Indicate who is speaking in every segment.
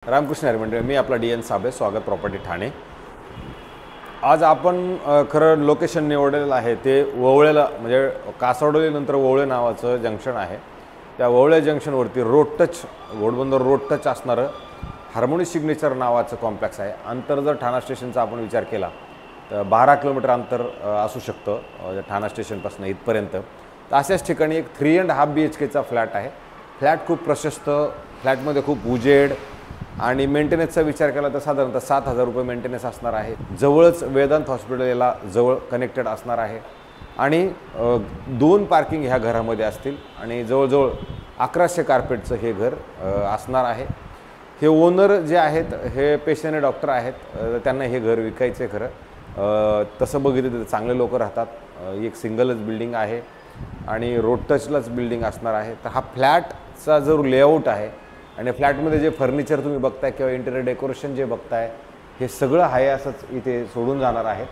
Speaker 1: रामकृष्ण हरी मंडळ, मी आपला D N Sable, स्वागत प्रॉपर्टी ठाणे। आज आपण खरं लोकेशन निवडलेलं आहे ते ववळेला, म्हणजे कासावडोली नंतर ववळे नावाचं जंक्शन आहे। त्या ववळे जंक्शनवरती road touch, Ghodbunder road touch असणारं हार्मोनी सिग्नेचर नावाचं कॉम्प्लेक्स आहे। अंतर जर ठाणा स्टेशनचा आपण विचार केला तर 12 किलोमीटर अंतर असू शकतं ठाणा स्टेशनपासून इथपर्यंत। तर अशाच ठिकाणी एक 3.5 BHKचा फ्लॅट आहे। फ्लॅट खूप प्रशस्त, फ्लॅटमध्ये खूप उजेड आणि मेंटेनन्सचा विचार केला तर साधारणतः 7,000 रुपये मेंटेनन्स असणार आहे। जवळच वेदांत हॉस्पिटल याला जवळ कनेक्टेड असणार आहे आणि 2 पार्किंग ह्या घरामध्ये असतील आणि जवळजवळ 1100 कार्पेटचं हे घर असणार आहे। हे ओनर जे आहेत हे पेशाने डॉक्टर आहेत, त्यांना हे घर विकायचं आहे खरं। तसं बघितलं तर चांगले लोक राहतात। एक सिंगलच बिल्डिंग आहे आणि रोड टचलाच बिल्डिंग असणार आहे। तर हा फ्लॅटचा जो लेआउट आहे आणि फ्लॅटमध्ये जे फर्निचर तुम्ही बघताय किंवा इंटेरियर डेकोरेशन जे बघताय हे सगळं आहे असंच इथे सोडून जाणार आहे।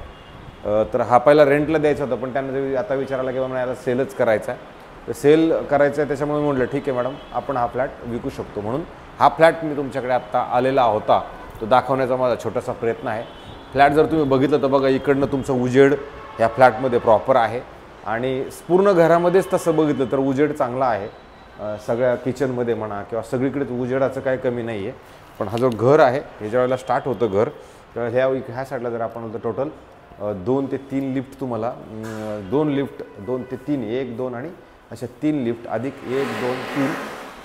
Speaker 1: तर हा पहिला रेंटला द्यायचा होता, पण त्यांना आता विचारायला की मला याला सेलच करायचा आहे। तर सेल करायचं आहे, त्याच्यामुळे म्हटलं ठीक आहे मॅडम, आपण हा फ्लॅट विकू शकतो। म्हणून हा फ्लॅट मी तुमच्याकडे आत्ता आलेला होता, तो दाखवण्याचा माझा छोटासा प्रयत्न आहे। फ्लॅट जर तुम्ही बघितलं तर बघा, इकडनं तुमचं उजेड ह्या फ्लॅटमध्ये प्रॉपर आहे आणि पूर्ण घरामध्येच तसं बघितलं तर उजेड चांगला आहे। सगळ्या किचनमध्ये म्हणा किंवा सगळीकडेच उजेडाचं काही कमी नाही आहे। पण हा जो घर आहे हे ज्या वेळेला स्टार्ट होतं घर, तर ह्या साईडला जर आपण होतं टोटल 2 ते 3 लिफ्ट, तुम्हाला 2 लिफ्ट, 2 ते 3, 1, 2 आणि अशा 3 लिफ्ट अधिक 1, 2, 3,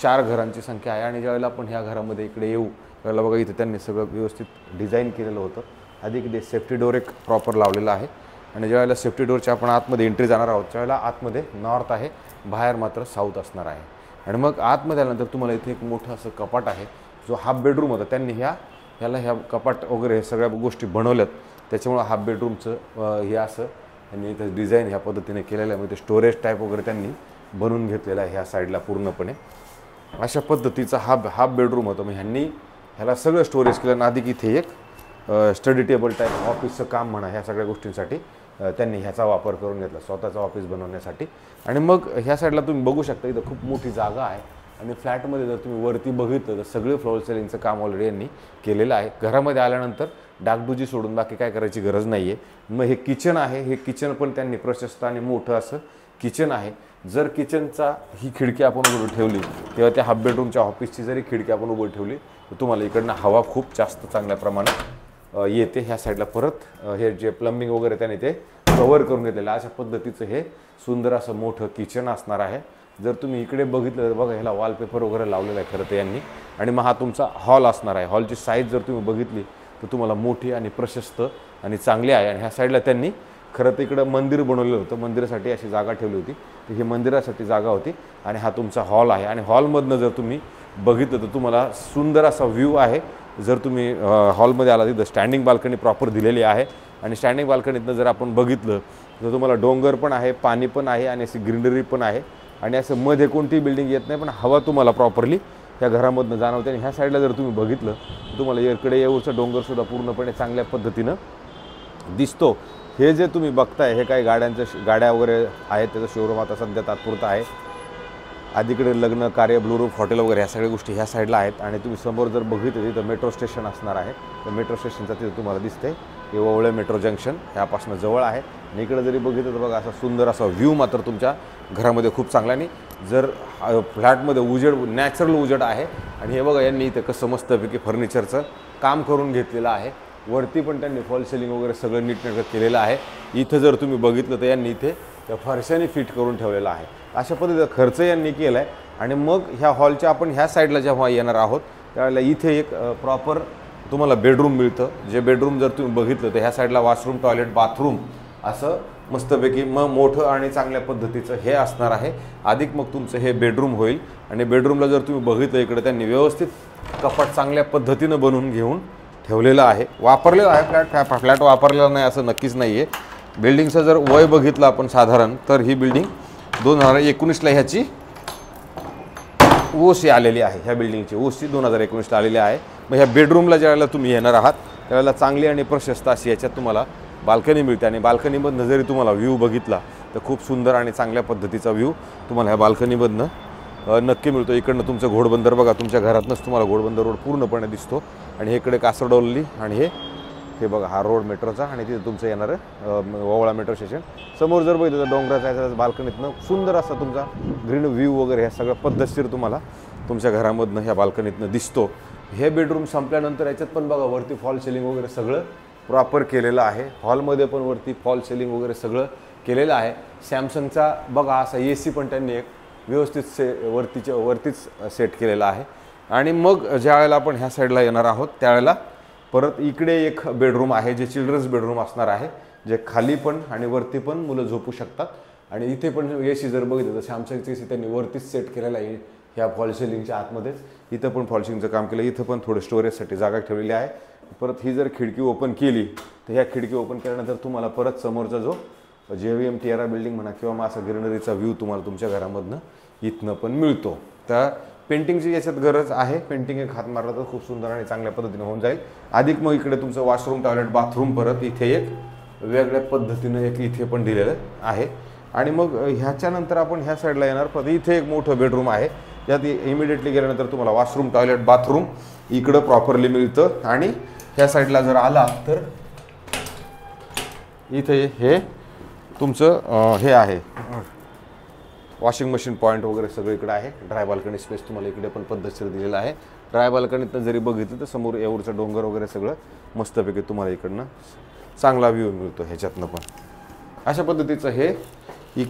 Speaker 1: 4 घरांची संख्या आहे। आणि ज्यावेळेला आपण ह्या घरामध्ये इकडे येऊ त्यावेळेला बघा, इथे त्यांनी सगळं व्यवस्थित डिझाईन केलेलं होतं। अधिक ते सेफ्टी डोर एक प्रॉपर लावलेला आहे आणि ज्यावेळेला सेफ्टी डोरच्या आपण आतमध्ये एंट्री जाणार आहोत त्यावेळेला आतमध्ये नॉर्थ आहे, बाहेर मात्र साऊथ असणार आहे। आणि मग आतमध्ये आल्यानंतर तुम्हाला इथे एक मोठं असं कपाट आहे, जो हाफ बेडरूम होता। त्यांनी ह्या कपाट वगैरे सगळ्या गोष्टी बनवल्यात, त्याच्यामुळे हाफ बेडरूमचं हे असं त्यांनी इथं डिझाईन ह्या पद्धतीने केलेलं आहे। म्हणजे स्टोरेज टाईप वगैरे त्यांनी बनवून घेतलेलं आहे ह्या साईडला पूर्णपणे। अशा पद्धतीचा हाफ बेडरूम होतं। मग ह्याला सगळं स्टोरेज केलं आणि अधिक इथे एक स्टडी टेबल टाईप ऑफिसचं काम म्हणा, ह्या सगळ्या गोष्टींसाठी त्यांनी ह्याचा वापर करून घेतला स्वतःचं ऑफिस बनवण्यासाठी। आणि मग ह्या साईडला तुम्ही बघू शकता इथं खूप मोठी जागा आहे आणि फ्लॅटमध्ये जर तुम्ही वरती बघितलं तर सगळे फ्लोअर सेलिंगचं काम ऑलरेडी यांनी केलेलं आहे। घरामध्ये आल्यानंतर डागडुजी सोडून बाकी काय करायची गरज नाही आहे। मग हे किचन आहे, हे किचन पण त्यांनी प्रशस्त आणि मोठं असं किचन आहे। जर किचनचा ही खिडकी आपण उघडून ठेवली किंवा त्या हाफ बेडरूमच्या ऑफिसची जरी खिडकी आपण उघड ठेवली तर तुम्हाला इकडनं हवा खूप जास्त चांगल्या प्रमाणात येते। ह्या साईडला परत हे जे प्लंबिंग वगैरे त्याने ते कव्हर करून घेतलेलं, अशा पद्धतीचं हे सुंदर असं मोठं किचन असणार आहे। जर तुम्ही इकडे बघितलं तर बघा, ह्याला वॉलपेपर वगैरे लावलेला आहे खरं तर यांनी। आणि मग हा तुमचा हॉल असणार आहे। हॉलची साईज जर तुम्ही बघितली तर तुम्हाला मोठी आणि प्रशस्त आणि चांगली आहे। आणि ह्या साईडला त्यांनी खरं तर इकडं मंदिर बनवलेलं होतं, मंदिरासाठी अशी जागा ठेवली होती, तर ही मंदिरासाठी जागा होती। आणि हा तुमचा हॉल आहे आणि हॉलमधनं जर तुम्ही बघितलं तर तुम्हाला सुंदर असा व्ह्यू आहे। जर तुम्ही हॉलमध्ये आला तिथं स्टँडिंग बाल्कनी प्रॉपर दिलेली आहे आणि स्टँडिंग बाल्कनीतनं जर आपण बघितलं तर तुम्हाला डोंगर पण आहे, पाणी पण आहे आणि अशी ग्रीनरी पण आहे आणि असं मध्ये कोणती बिल्डिंग येत नाही, पण हवा तुम्हाला प्रॉपरली ह्या घरामधनं जाणवते। आणि ह्या साईडला जर तुम्ही बघितलं तर तुम्हाला इकडे येऊचं डोंगरसुद्धा पूर्णपणे चांगल्या पद्धतीनं दिसतो। हे जे तुम्ही बघताय हे काही गाड्या वगैरे आहेत, त्याचं शोरूम आता सध्या तात्पुरतं आहे। आधीकडे लग्न कार्य, ब्लू रूफ हॉटेल वगैरे ह्या सगळ्या गोष्टी ह्या साईडला आहेत। आणि तुम्ही समोर जर बघितलं तिथं मेट्रो स्टेशन असणार आहे, तर मेट्रो स्टेशनचा तिथं तुम्हाला दिसतंय हे ववळे मेट्रो जंक्शन ह्यापासून जवळ आहे। आणि इकडे जरी बघितलं तर बघा, असा सुंदर असा व्ह्यू मात्र तुमच्या घरामध्ये खूप चांगला। आणि जर फ्लॅटमध्ये उजेड, नॅचरल उजेड आहे। आणि हे बघा, यांनी इथं कसं मस्तपैकी फर्निचरचं काम करून घेतलेलं आहे। वरती पण त्यांनी फॉल सिलिंग वगैरे सगळं नीटनेटकं केलेलं आहे। इथं जर तुम्ही बघितलं तर यांनी इथे त्या फरशाने फिट करून ठेवलेला आहे। अशा पद्धतीचा खर्च यांनी केला आहे। आणि मग ह्या हॉलच्या आपण ह्या साईडला जेव्हा येणार आहोत त्यावेळेला इथे एक प्रॉपर तुम्हाला बेडरूम मिळतं। जे बेडरूम जर तुम्ही बघितलं तर ह्या साईडला वॉशरूम, टॉयलेट, बाथरूम असं मस्तपैकी मग मोठं आणि चांगल्या पद्धतीचं हे असणार आहे। अधिक मग तुमचं हे बेडरूम होईल। आणि बेडरूमला जर तुम्ही बघितलं इकडे त्यांनी व्यवस्थित कपाट चांगल्या पद्धतीनं बनवून घेऊन ठेवलेलं आहे। वापरलेलं आहे फ्लॅट वापरलेला नाही असं नक्कीच नाही आहे। बिल्डिंगचं जर वय बघितलं आपण साधारण तर ही बिल्डिंग 2019ला ह्याची ओसी आलेली आहे। ह्या बिल्डिंगची ओसी 2019ला आलेली आहे। मग ह्या बेडरूमला ज्यावेळेला तुम्ही येणार आहात त्यावेळेला चांगली आणि प्रशस्त अशी याच्यात तुम्हाला बाल्कनी मिळते। आणि बाल्कनीमधनं जरी तुम्हाला व्ह्यू बघितला तर खूप सुंदर आणि चांगल्या पद्धतीचा व्ह्यू तुम्हाला ह्या बाल्कनीमधनं नक्की मिळतो. इकडनं तुमचं घोडबंदर बघा, तुमच्या घरातनंच तुम्हाला घोडबंदर रोड पूर्णपणे दिसतो. आणि हे इकडे कासरडोली आणि हे बघा हा रोड मेट्रोचा आणि तिथे तुमचं येणारं ओवळा मेट्रो स्टेशन. समोर जर बघितलं तर डोंगराचा आहे, बाल्कनीतनं सुंदर असा तुमचा ग्रीन व्ह्यू वगैरे ह्या सगळं पद्धतशीर तुम्हाला तुमच्या घरामधनं ह्या बाल्कनीतनं दिसतो. हे बेडरूम संपल्यानंतर याच्यात पण बघा वरती फॉल सिलिंग वगैरे सगळं प्रॉपर केलेलं आहे. हॉलमध्ये पण वरती फॉल सिलिंग वगैरे सगळं केलेलं आहे. सॅमसंगचा बघा असा AC पण त्यांनी एक व्यवस्थित वरतीच सेट केलेला आहे. आणि मग ज्या वेळेला आपण ह्या साईडला येणार आहोत त्यावेळेला परत इकडे एक बेडरूम आहे जे चिल्ड्रन्स बेडरूम असणार आहे, जे खाली पण आणि वरती पण मुलं झोपू शकतात. आणि इथे पण AC जर बघितलं तर सॅमसंगचं AC त्यांनी वरतीच सेट केलेला आहे ह्या फॉल सिलिंगच्या आतमध्येच. इथं पण फॉल सिलिंगचं काम केलं. इथं पण थोडं स्टोरेजसाठी जागा ठेवलेली आहे. परत ही जर खिडकी ओपन केली तर ह्या खिडकी ओपन केल्यानंतर तुम्हाला परत समोरचा जो JVM टियारा बिल्डिंग म्हणा किंवा मग असा ग्रीनरीचा व्ह्यू तुम्हाला तुमच्या घरामधनं इथनं पण मिळतो. तर पेंटिंगची याच्यात गरज आहे. पेंटिंग एक हात मारला तर खूप सुंदर आणि चांगल्या पद्धतीने होऊन जाईल. अधिक मग इकडे तुमचं वॉशरूम, टॉयलेट, बाथरूम परत इथे एक वेगळ्या पद्धतीनं एक इथे पण दिलेलं आहे. आणि मग ह्याच्यानंतर आपण ह्या साईडला येणार. परत इथे एक मोठं बेडरूम आहे, यात इमिडिएटली गेल्यानंतर तुम्हाला वॉशरूम, टॉयलेट, बाथरूम इकडं प्रॉपरली मिळतं. आणि ह्या साईडला जर आला तर इथे हे तुमचं हे आहे वॉशिंग मशीन पॉईंट वगैरे सगळं इकडे आहे. ड्राय बाल्कनी स्पेस तुम्हाला इकडे पण पद्धतशीर दिलेला आहे. ड्राय बाल्कनीतनं जरी बघितलं तर समोर येऊरचं डोंगर वगैरे सगळं मस्तपैकी तुम्हाला इकडनं चांगला व्ह्यू मिळतो ह्याच्यातनं पण. अशा पद्धतीचं हे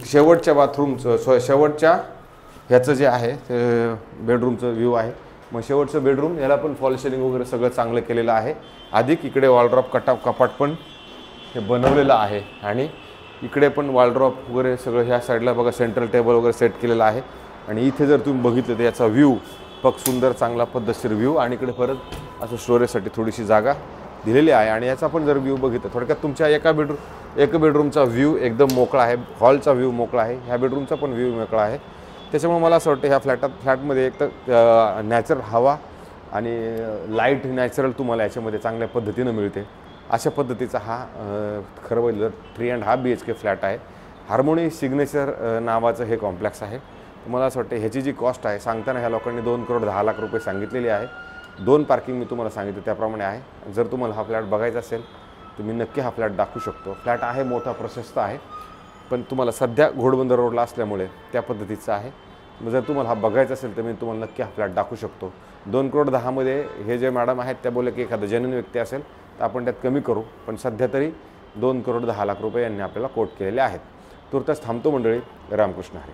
Speaker 1: शेवटच्या बाथरूमचं शेवटच्या ह्याचं जे आहे ते बेडरूमचं व्ह्यू आहे. मग शेवटचं बेडरूम याला पण फॉल सिलिंग वगैरे सगळं चांगलं केलेलं आहे. अधिक इकडे वॉलड्रॉप कपाट पण हे बनवलेलं आहे. आणि इकडे पण वॉलड्रॉप वगैरे सगळं ह्या साईडला बघा सेंट्रल टेबल वगैरे सेट केलेलं आहे. आणि इथे जर तुम्ही बघितलं तर याचा व्ह्यू सुंदर चांगला पद्धतशीर व्ह्यू. आणि इकडे परत असं स्टोरेजसाठी थोडीशी जागा दिलेली आहे. आणि याचा पण जर व्ह्यू बघितलं थोडक्यात तुमच्या एक बेडरूमचा व्ह्यू एकदम मोकळा आहे. हॉलचा व्ह्यू मोकळा आहे. ह्या बेडरूमचा पण व्ह्यू मोकळा आहे. त्याच्यामुळे मला असं वाटतं ह्या फ्लॅटमध्ये एक तर नॅचरल हवा आणि लाईट नॅचरल तुम्हाला याच्यामध्ये चांगल्या पद्धतीनं मिळते. अशा पद्धतीचा हा खरं बोललं 3.5 BHK फ्लॅट आहे. हार्मोनी सिग्नेचर नावाचं हे कॉम्प्लेक्स आहे. मला असं वाटतं ह्याची जी कॉस्ट आहे सांगताना ह्या लोकांनी 2,10,00,000 रुपये सांगितलेली आहे. 2 पार्किंग मी तुम्हाला सांगितलं त्याप्रमाणे आहे. जर तुम्हाला हा फ्लॅट बघायचा असेल तर मी नक्की हा फ्लॅट दाखवू शकतो. फ्लॅट आहे मोठा, प्रशस्त आहे, पण तुम्हाला सध्या घोडबंदर रोडला असल्यामुळे त्या पद्धतीचं आहे. जर तुम्हाला हा बघायचा असेल तर मी तुम्हाला नक्की हा फ्लॅट दाखवू शकतो. 2,10,00,000 मध्ये हे जे मॅडम आहेत त्या बोलले की एखादं जेन्युइन व्यक्ती असेल तर आपण त्यात कमी करू, पण सध्या तरी 2,10,00,000 रुपये यांनी आपल्याला कोट केलेले आहेत. तुर्तास थांबतो मंडळी. रामकृष्ण हरी.